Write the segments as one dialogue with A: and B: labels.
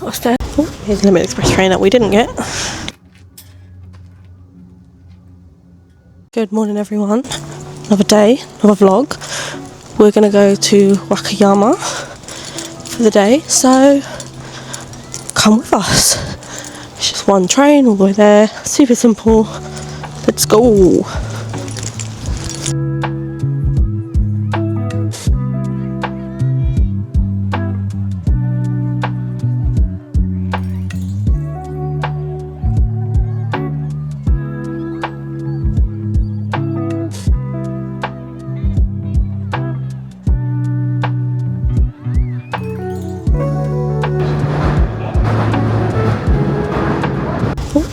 A: got a stair. Oh, here's a Limited Express train that we didn't get. Good morning everyone. Another day, another vlog. We're gonna go to Wakayama for the day, so come with us. It's just one train all the way there, super simple. Let's go.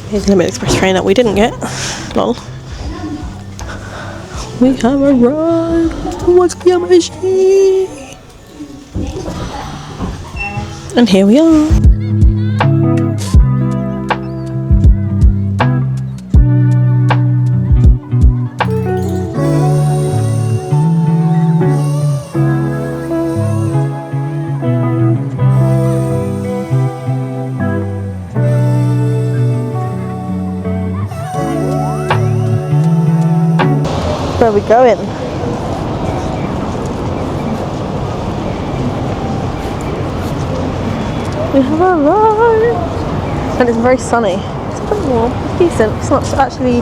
A: Here's a Limited Express train that we didn't get. Lol. We have arrived at Wakayama. And here we are. Where are we going? We have arrived! And it's very sunny. It's a bit warm, it's decent. It's not actually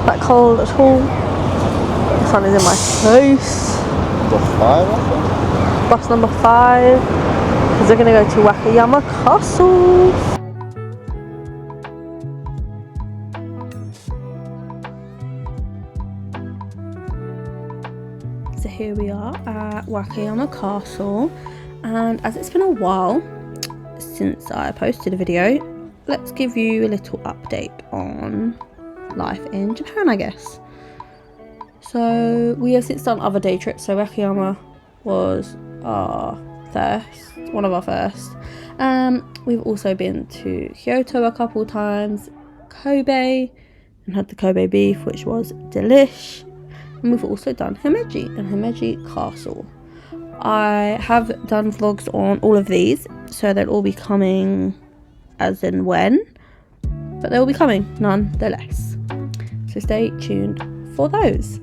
A: that cold at all. The sun is in my face.
B: Number 5, I think?
A: Bus number 5. Because we're going to go to Wakayama Castle. So here we are at Wakayama Castle, and as it's been a while since I posted a video, let's give you a little update on life in Japan, I guess. So we have since done other day trips, so Wakayama was one of our first. We've also been to Kyoto a couple times, Kobe, and had the Kobe beef, which was delish. And we've also done Himeji and Himeji Castle. I have done vlogs on all of these, so they'll all be coming as and when, but they'll be coming nonetheless. So stay tuned for those.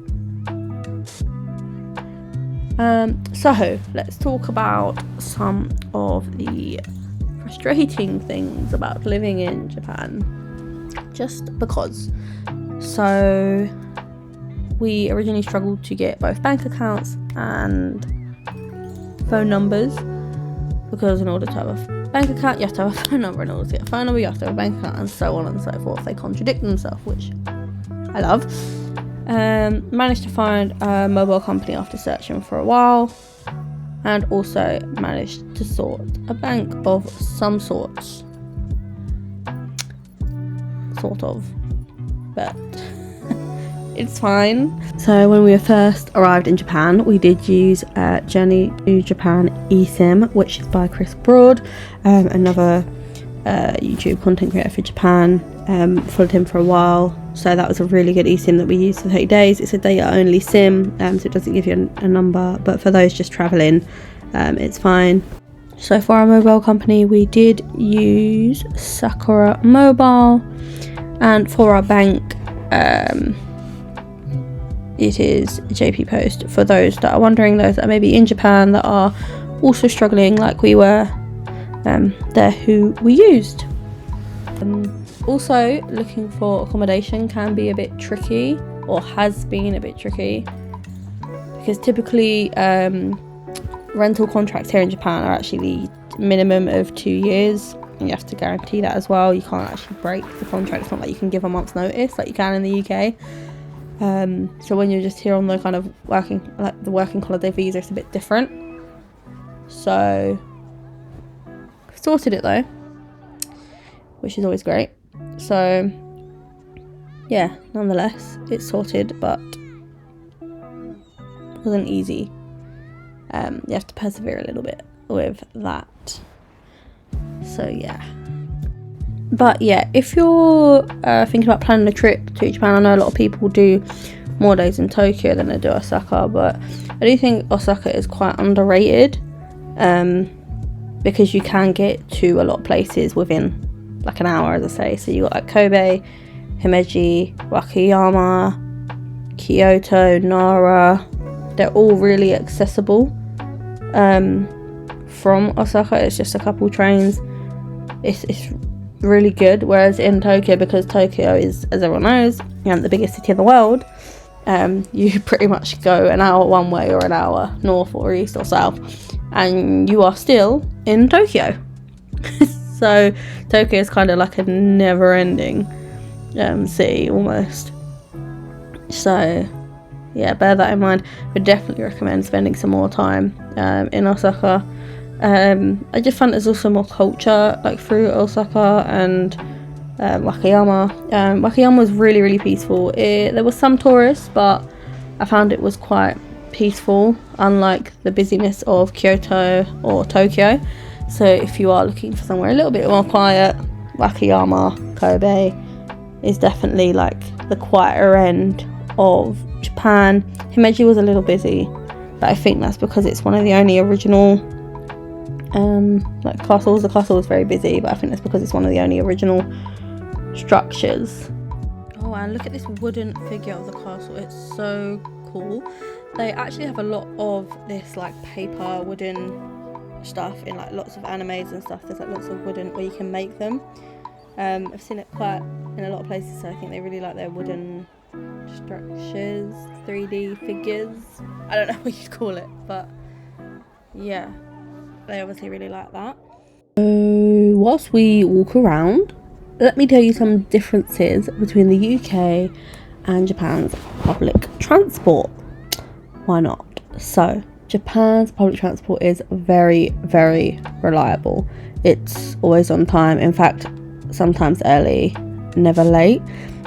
A: So let's talk about some of the frustrating things about living in Japan, just because. So we originally struggled to get both bank accounts and phone numbers, because in order to have a bank account you have to have a phone number, in order to get a phone number you have to have a bank account, and so on and so forth. They contradict themselves, which I love. Managed to find a mobile company after searching for a while, and also managed to sort a bank of some sorts, but it's fine. So when we first arrived in Japan, we did use Journey to Japan ESIM, which is by Chris Broad, another YouTube content creator for Japan. Followed him for a while, so that was a really good eSIM that we used for 30 days. It's a data only SIM, so it doesn't give you a number, but for those just travelling, it's fine. So for our mobile company, we did use Sakura Mobile, and for our bank, it is JP Post. For those that are wondering, those that are maybe in Japan that are also struggling like we were, they're who we used. Also, looking for accommodation can be a bit tricky, or has been a bit tricky, because typically rental contracts here in Japan are actually minimum of 2 years, and you have to guarantee that as well. You can't actually break the contract. It's not like you can give a month's notice like you can in the UK. So when you're just here on the kind of working holiday visa, it's a bit different. So sorted it though, which is always great. So yeah, nonetheless it's sorted, but it wasn't easy. You have to persevere a little bit with that. So yeah. But yeah, if you're thinking about planning a trip to Japan, I know a lot of people do more days in Tokyo than they do Osaka, but I do think Osaka is quite underrated, because you can get to a lot of places within like an hour, as I say. So you got like Kobe, Himeji, Wakayama, Kyoto, Nara. They're all really accessible from Osaka. It's just a couple trains. It's really good. Whereas in Tokyo, because Tokyo is, as everyone knows, the biggest city in the world, you pretty much go an hour one way or an hour north or east or south, and you are still in Tokyo. So Tokyo is kind of like a never-ending city almost. So yeah, bear that in mind. Would definitely recommend spending some more time in Osaka. I just found there's also more culture like through Osaka and Wakayama. Wakayama was really, really peaceful. There was some tourists, but I found it was quite peaceful, unlike the busyness of Kyoto or Tokyo. So if you are looking for somewhere a little bit more quiet, Wakayama, Kobe is definitely like the quieter end of Japan. Himeji was a little busy, but I think that's because it's one of the only original like castles. The castle was very busy, but I think that's because it's one of the only original structures. Oh, and look at this wooden figure of the castle. It's so cool. They actually have a lot of this like paper wooden stuff in like lots of animes and stuff. There's like lots of wooden where you can make them. I've seen it quite in a lot of places, so I think they really like their wooden structures, 3D figures. I don't know what you'd call it, but yeah, they obviously really like that. So whilst we walk around, let me tell you some differences between the UK and Japan's public transport. Why not? So Japan's public transport is very, very reliable. It's always on time. In fact, sometimes early, never late.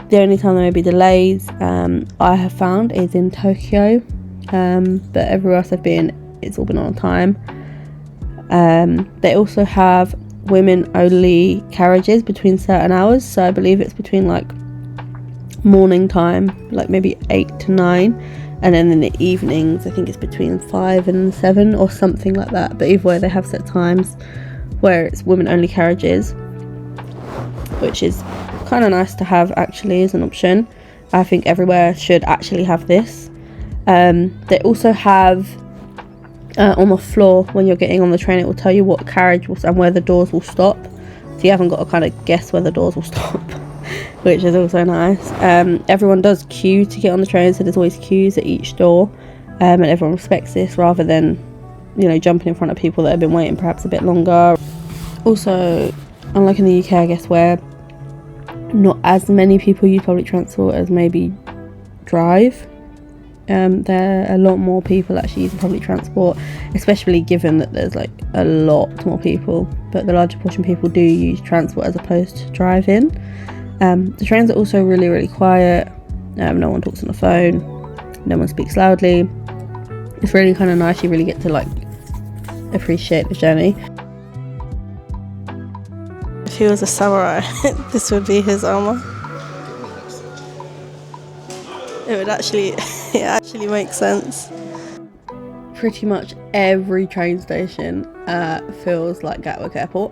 A: The only time there may be delays, I have found, is in Tokyo, but everywhere else I've been, it's all been on time. They also have women only carriages between certain hours, so I believe it's between like morning time, like maybe 8 to 9, and then in the evenings I think it's between 5 and 7 or something like that. But either way, they have set times where it's women only carriages, which is kind of nice to have actually as an option. I think everywhere should actually have this. They also have on the floor, when you're getting on the train, it will tell you what carriage will, and where the doors will stop, so you haven't got to kind of guess where the doors will stop, which is also nice. Everyone does queue to get on the train, so there's always queues at each door, and everyone respects this rather than, you know, jumping in front of people that have been waiting perhaps a bit longer. Also, unlike in the UK, I guess, where not as many people use public transport as maybe drive, there are a lot more people actually using public transport, especially given that there's like a lot more people, but the larger portion of people do use transport as opposed to driving. The trains are also really, really quiet. No one talks on the phone, no one speaks loudly. It's really kind of nice. You really get to like appreciate the journey. If he was a samurai, this would be his armor. It would actually, it actually makes sense. Pretty much every train station feels like Gatwick Airport.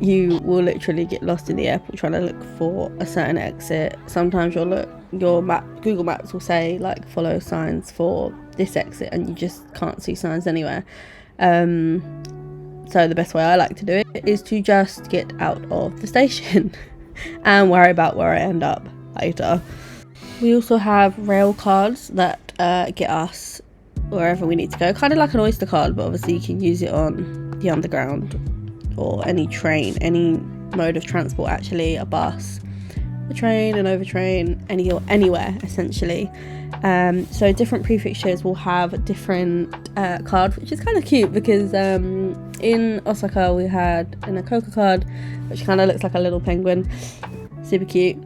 A: You will literally get lost in the airport trying to look for a certain exit. Sometimes Google Maps will say like follow signs for this exit, and you just can't see signs anywhere. So the best way I like to do it is to just get out of the station and worry about where I end up later. We also have rail cards that get us wherever we need to go, kind of like an Oyster card, but obviously you can use it on the underground or any train, any mode of transport actually, a bus, a train, an overtrain, anywhere essentially. So different prefectures will have different cards, which is kind of cute because in Osaka we had an Akoka card, which kind of looks like a little penguin, super cute.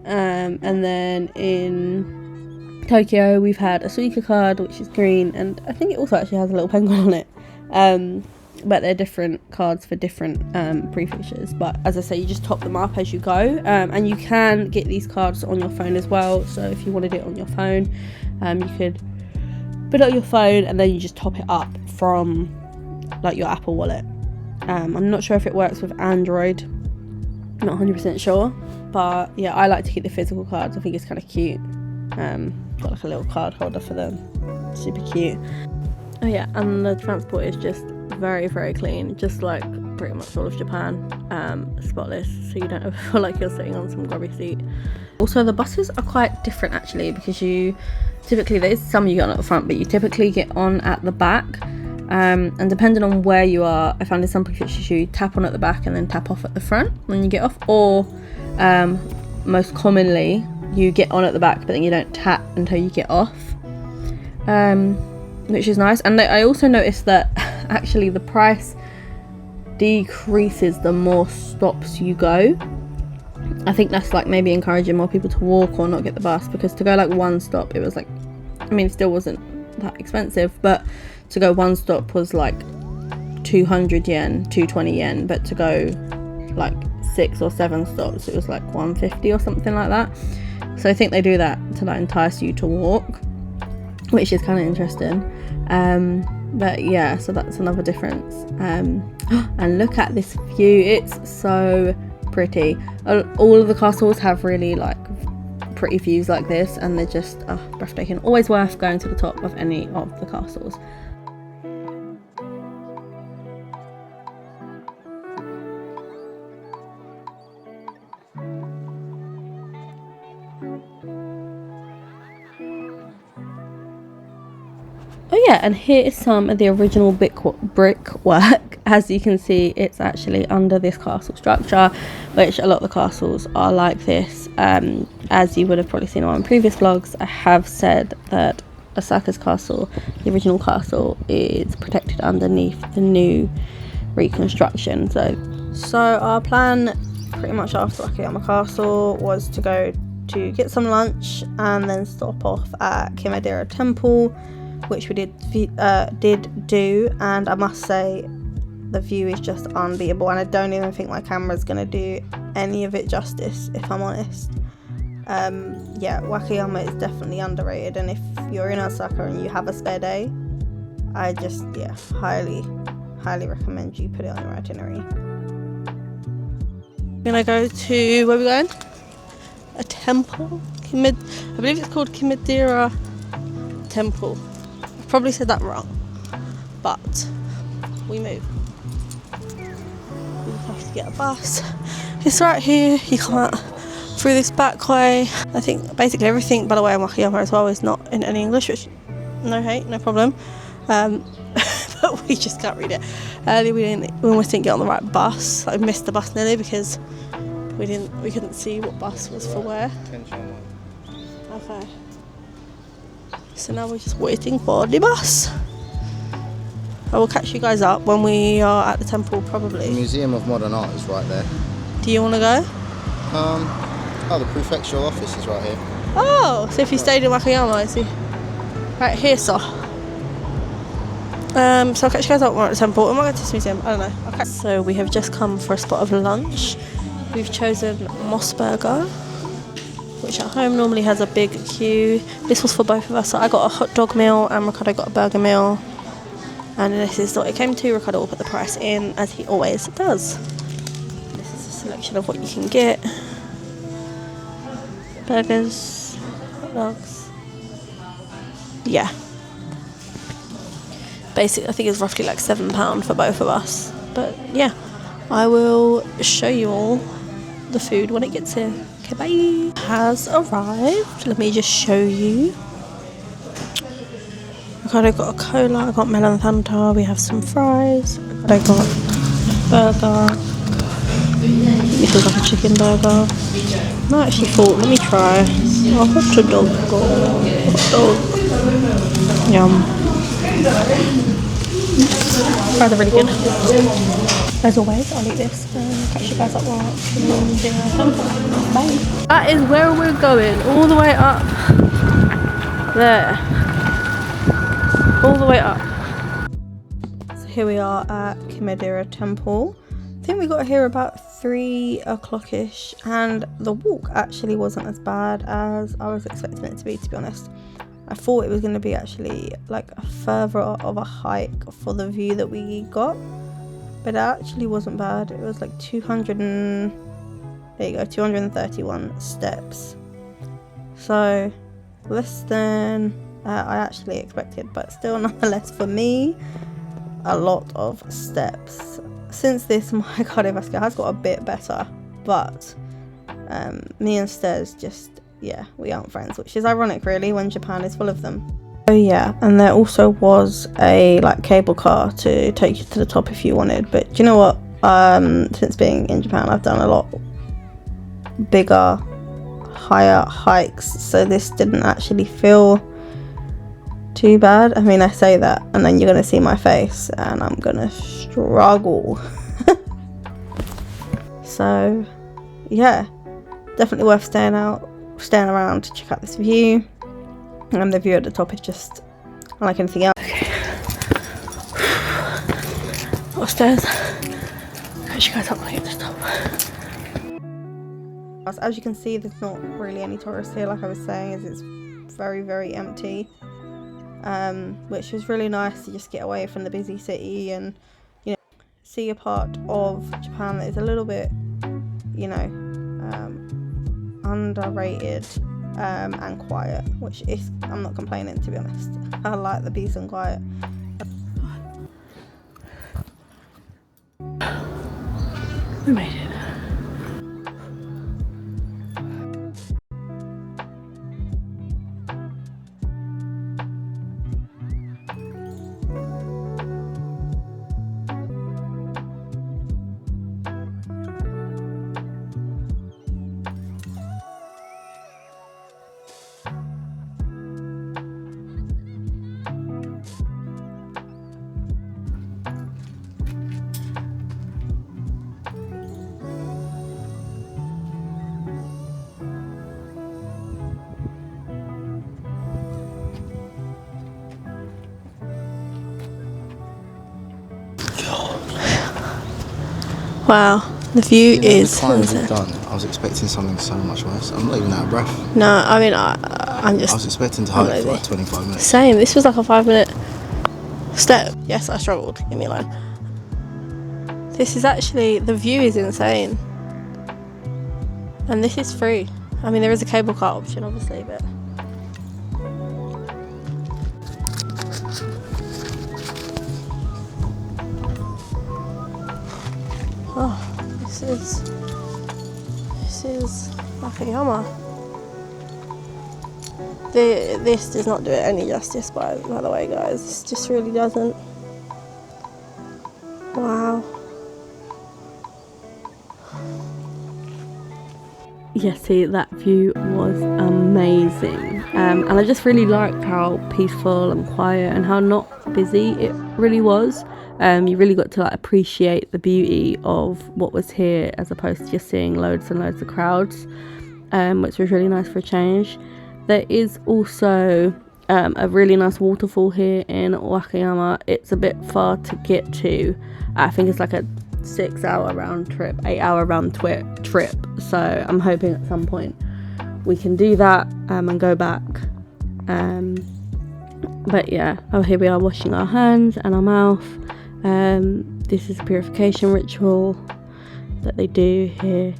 A: And then in Tokyo we've had a Suica card, which is green, and I think it also actually has a little penguin on it. But they're different cards for different prefectures. But as I say, you just top them up as you go, and you can get these cards on your phone as well. So if you wanted it on your phone, you could put it on your phone and then you just top it up from like your Apple Wallet. I'm not sure if it works with Android, not 100% sure, but yeah, I like to keep the physical cards. I think it's kind of cute. Got like a little card holder for them, super cute. Oh yeah, and the transport is just very, very clean, just like pretty much all of Japan, spotless, so you don't ever feel like you're sitting on some grubby seat. Also, the buses are quite different actually, because you typically, there's some you get on at the front, but you typically get on at the back, and depending on where you are, I found in some places you tap on at the back and then tap off at the front when you get off, or most commonly you get on at the back but then you don't tap until you get off, which is nice. And I also noticed that actually the price decreases the more stops you go. I think that's like maybe encouraging more people to walk or not get the bus, because to go like one stop, it was like, I mean, it still wasn't that expensive, but to go one stop was like 200 yen, 220 yen, but to go like 6 or 7 stops, it was like 150 or something like that. So I think they do that to like entice you to walk, which is kind of interesting. But yeah, so that's another difference. And look at this view, it's so pretty. All of the castles have really like pretty views like this, and they're just breathtaking. Always worth going to the top of any of the castles. Oh yeah, and here is some of the original brickwork. As you can see, it's actually under this castle structure, which a lot of the castles are like this. As you would have probably seen on my previous vlogs, I have said that Osaka's castle, the original castle, is protected underneath the new reconstruction. So our plan pretty much after Wakayama Castle was to go to get some lunch and then stop off at Kimii-dera Temple, which we did do, and I must say the view is just unbeatable, and I don't even think my camera's gonna do any of it justice, if I'm honest. Yeah, Wakayama is definitely underrated, and if you're in Osaka and you have a spare day, I just highly recommend you put it on your itinerary. We're gonna go to, where are we going? A temple? I believe it's called Kimii-dera Temple. Probably said that wrong, but we move. We have to get a bus. It's right here. You come out through this back way. I think basically everything, by the way, in Wakayama as well is not in any English, which no hate, no problem. But we just can't read it. Earlier we almost didn't get on the right bus. I missed the bus nearly because we couldn't see what bus was for where. Okay. So now we're just waiting for the bus. I will catch you guys up when we are at the temple, probably.
B: The Museum of Modern Art is right there.
A: Do you want to go?
B: The prefectural office is right here.
A: Oh, so if you stayed in Wakayama, I see. Right here, so I'll catch you guys up when we're at the temple. I might go to this museum, I don't know. Okay. So we have just come for a spot of lunch. We've chosen Mos Burger, which at home normally has a big queue. This was for both of us, so I got a hot dog meal and Ricardo got a burger meal. And this is what it came to. Ricardo will put the price in, as he always does. This is a selection of what you can get. Burgers, hot dogs. Yeah. Basically, I think it's roughly like £7 for both of us. But yeah, I will show you all the food when it gets here. Okay, bye. Has arrived. Let me just show you. I got a cola, I got melon Fanta, we have some fries, I got burger. This is like a chicken burger. I actually thought, let me try a hot dog. Yum. Fries are really good. As always, I'll eat this and catch you guys up while I'm doing our temple. Bye. That is where we're going, all the way up there. All the way up. So here we are at Kimii-dera Temple. I think we got here about 3 o'clock-ish, and the walk actually wasn't as bad as I was expecting it to be honest. I thought it was going to be actually like a further of a hike for the view that we got, but it actually wasn't bad. It was like 231 steps, so less than I actually expected, but still nonetheless for me a lot of steps. Since this, my cardiovascular has got a bit better, but me and Stairs just, yeah, we aren't friends, which is ironic really when Japan is full of them. Oh yeah, and there also was a like cable car to take you to the top if you wanted, but do you know what, since being in Japan I've done a lot bigger, higher hikes, so this didn't actually feel too bad. I mean, I say that and then you're gonna see my face and I'm gonna struggle. So yeah, definitely worth staying around to check out this view. And the view at the top is just unlike anything else. Okay. Upstairs. Catch you guys up when I get to the top. As you can see, there's not really any tourists here, like I was saying, as it's very, very empty. Which was really nice to just get away from the busy city and, you know, see a part of Japan that is a little bit, you know, underrated and quiet, which is, I'm not complaining, to be honest. I like the peace and quiet. We made it. Wow, the view is.
B: The time we've done, I was expecting something so much worse. I'm not even out of breath.
A: No, I mean, I'm just.
B: I was expecting to hike for like 25 minutes.
A: Same. This was like a 5-minute step. Yes, I struggled. Kimii-line. This is actually, the view is insane, and this is free. I mean, there is a cable car option, obviously, but. Oh, this is Wakayama. This does not do it any justice, by the way, guys. This just really doesn't. Wow. Yeah, see, that view was amazing, and I just really liked how peaceful and quiet and how not busy it really was. You really got to like appreciate the beauty of what was here as opposed to just seeing loads and loads of crowds, which was really nice for a change. There is also a really nice waterfall here in Wakayama. It's a bit far to get to. I think it's like a 6-hour round trip, 8-hour round trip, so I'm hoping at some point we can do that and go back. But yeah, oh, here we are washing our hands and our mouth. This is a purification ritual that they do here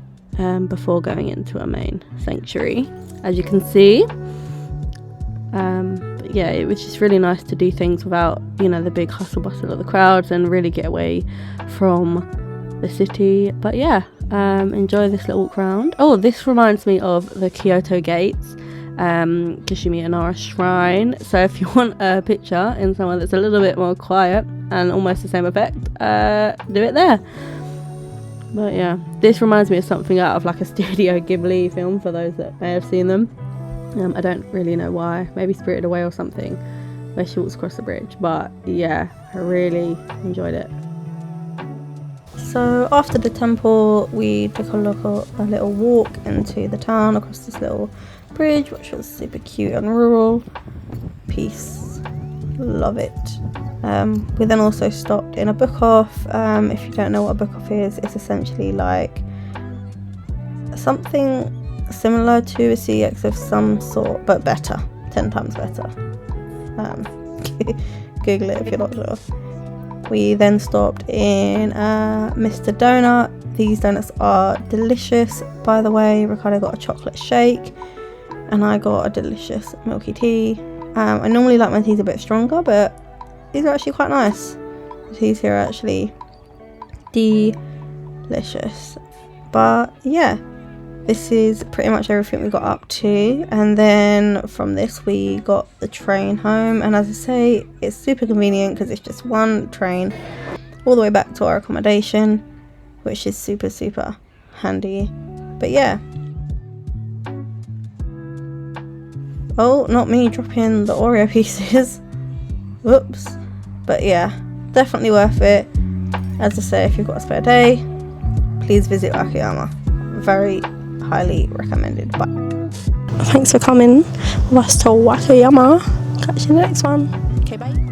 A: before going into a main sanctuary, as you can see. But yeah, it was just really nice to do things without, you know, the big hustle bustle of the crowds and really get away from the city. But yeah, enjoy this little walk around. Oh, this reminds me of the Kyoto gates, Kimii-dera shrine. So if you want a picture in somewhere that's a little bit more quiet and almost the same effect, do it there. But yeah, this reminds me of something out of like a Studio Ghibli film, for those that may have seen them. I don't really know why, maybe Spirited Away or something, where she walks across the bridge. But yeah, I really enjoyed it. So after the temple, we took a little walk into the town across this little bridge, which was super cute and rural. Peace, love it. We then also stopped in a book off. If you don't know what a book off is, it's essentially like something similar to a CX of some sort, but better. 10 times better. Google it if you're not sure. We then stopped in Mr. Donut. These donuts are delicious, by the way. Ricardo got a chocolate shake and I got a delicious milky tea. I normally like my teas a bit stronger, but these are actually quite nice. The teas here are actually delicious. But yeah, this is pretty much everything we got up to, and then from this we got the train home, and as I say, it's super convenient because it's just one train all the way back to our accommodation, which is super handy. But yeah, oh, not me dropping the Oreo pieces. Whoops. But yeah, definitely worth it. As I say, if you've got a spare day, please visit Wakayama. Very highly recommended. Bye. Thanks for coming with us to Wakayama. Catch you in the next one. Okay, bye.